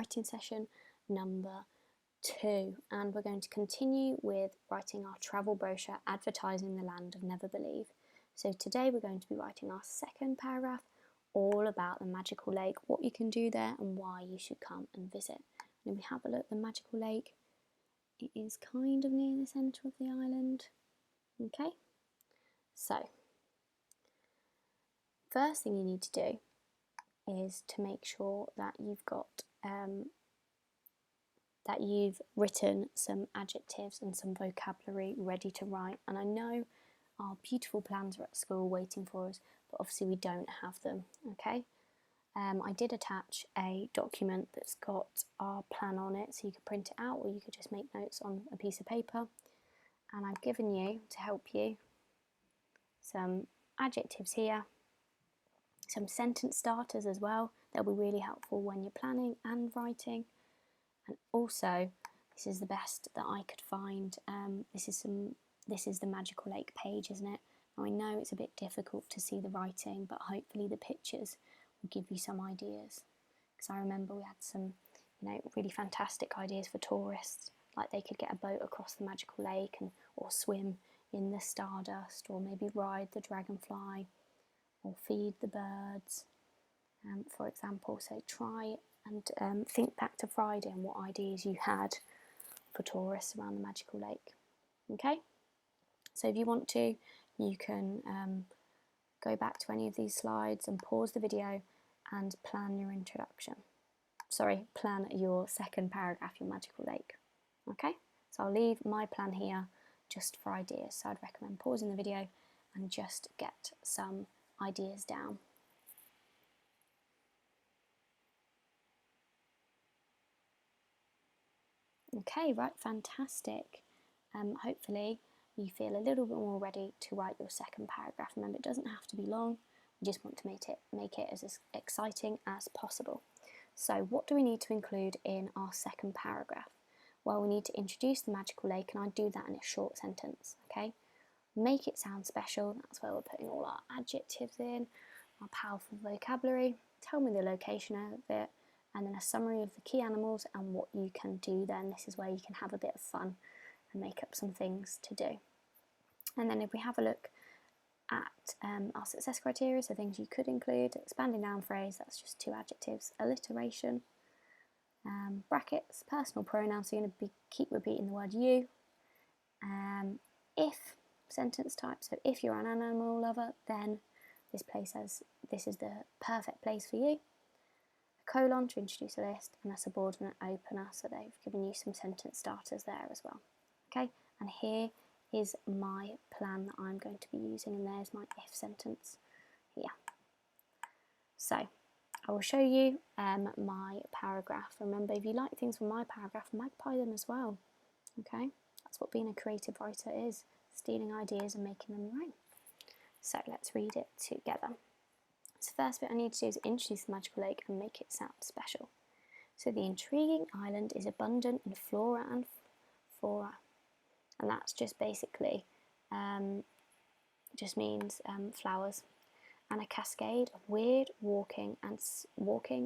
Writing session number 2, and we're going to continue with writing our travel brochure advertising the land of Never Believe. So today we're going to be writing our second paragraph all about the magical lake, what you can do there and why you should come and visit. And if we have a look, the magical lake, it is kind of near the centre of the island. Okay, so first thing you need to do is to make sure that you've got that you've written some adjectives and some vocabulary ready to write. And I know our beautiful plans are at school waiting for us, but obviously we don't have them, okay? I did attach a document that's got our plan on it, so you could print it out or you could just make notes on a piece of paper. And I've given you, to help you, some adjectives here, some sentence starters as well. They'll be really helpful when you're planning and writing. And also, this is the best that I could find. This is the Magical Lake page, isn't it? Now I know it's a bit difficult to see the writing, but hopefully the pictures will give you some ideas. Because I remember we had some, really fantastic ideas for tourists, like they could get a boat across the Magical Lake or swim in the Stardust, or maybe ride the dragonfly, or feed the birds, for example. So try and think back to Friday and what ideas you had for tourists around the Magical Lake. Okay, so if you want to, you can go back to any of these slides and pause the video and plan your introduction. Plan your second paragraph, your Magical Lake. Okay, so I'll leave my plan here just for ideas. So I'd recommend pausing the video and just get some ideas down. Okay, right, fantastic. Hopefully you feel a little bit more ready to write your second paragraph. Remember, it doesn't have to be long. We just want to make it as exciting as possible. So what do we need to include in our second paragraph? Well, we need to introduce the Magical Lake, and I do that in a short sentence, okay? Make it sound special. That's where we're putting all our adjectives in, our powerful vocabulary. Tell me the location of it, and then a summary of the key animals and what you can do then. This is where you can have a bit of fun and make up some things to do. And then if we have a look at our success criteria, so things you could include: expanding noun phrase, that's just 2 adjectives, alliteration, brackets, personal pronouns, so you're going to keep repeating the word you, if sentence type, so if you're an animal lover, then this is the perfect place for you. Colon to introduce a list, and a subordinate opener, so they've given you some sentence starters there as well. Okay, and here is my plan that I'm going to be using, and there's my if sentence here. So I will show you my paragraph. Remember, if you like things from my paragraph, magpie them as well. Okay, that's what being a creative writer is, stealing ideas and making them your own. So let's read it together. So the first bit I need to do is introduce the Magical Lake and make it sound special. So the intriguing island is abundant in flora and fauna, and that's just basically just means flowers, and a cascade of weird walking,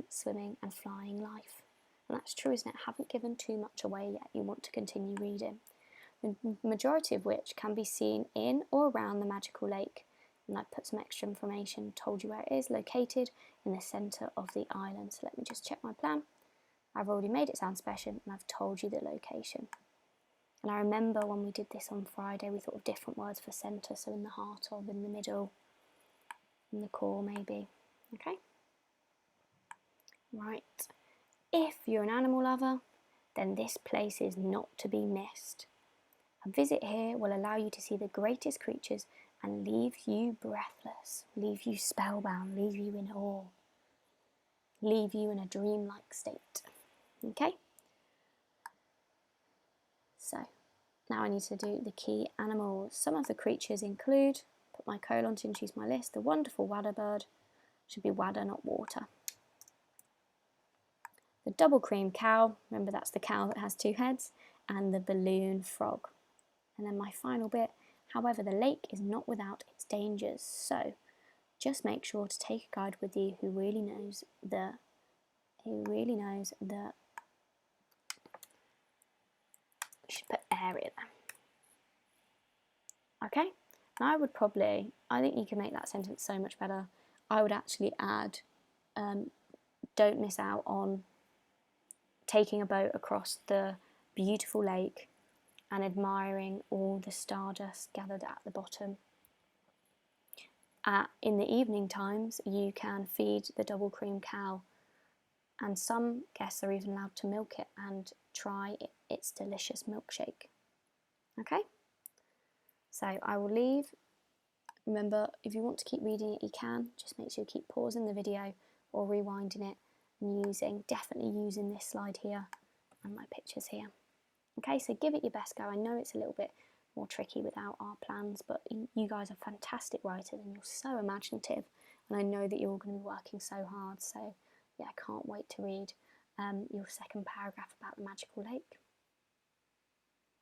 swimming and flying life. And that's true, isn't it? I haven't given too much away yet. You want to continue reading, the majority of which can be seen in or around the Magical Lake. And I've put some extra information, told you where it is, located in the centre of the island. So let me just check my plan. I've already made it sound special, and I've told you the location. And I remember when we did this on Friday, we thought of different words for centre, so in the heart of, in the middle, in the core maybe. Okay? Right. If you're an animal lover, then this place is not to be missed. A visit here will allow you to see the greatest creatures and leave you breathless, leave you spellbound, leave you in awe, leave you in a dreamlike state. Okay? So, now I need to do the key animals. Some of the creatures include, put my colon to introduce my list, the wonderful wadder bird, should be wadder, not water. The double cream cow, remember that's the cow that has 2 heads, and the balloon frog. And then my final bit, however, the lake is not without its dangers, so just make sure to take a guide with you who really knows the We should put area there. Okay, now I would probably, I think you can make that sentence so much better. I would actually add, don't miss out on taking a boat across the beautiful lake and admiring all the stardust gathered at the bottom. In the evening times, you can feed the double cream cow, and some guests are even allowed to milk it and try its delicious milkshake. Okay? So I will leave. Remember, if you want to keep reading it, you can. Just make sure you keep pausing the video or rewinding it and definitely using this slide here and my pictures here. Okay, so give it your best go. I know it's a little bit more tricky without our plans, but you guys are fantastic writers and you're so imaginative, and I know that you're all going to be working so hard. So yeah, I can't wait to read your second paragraph about the magical lake.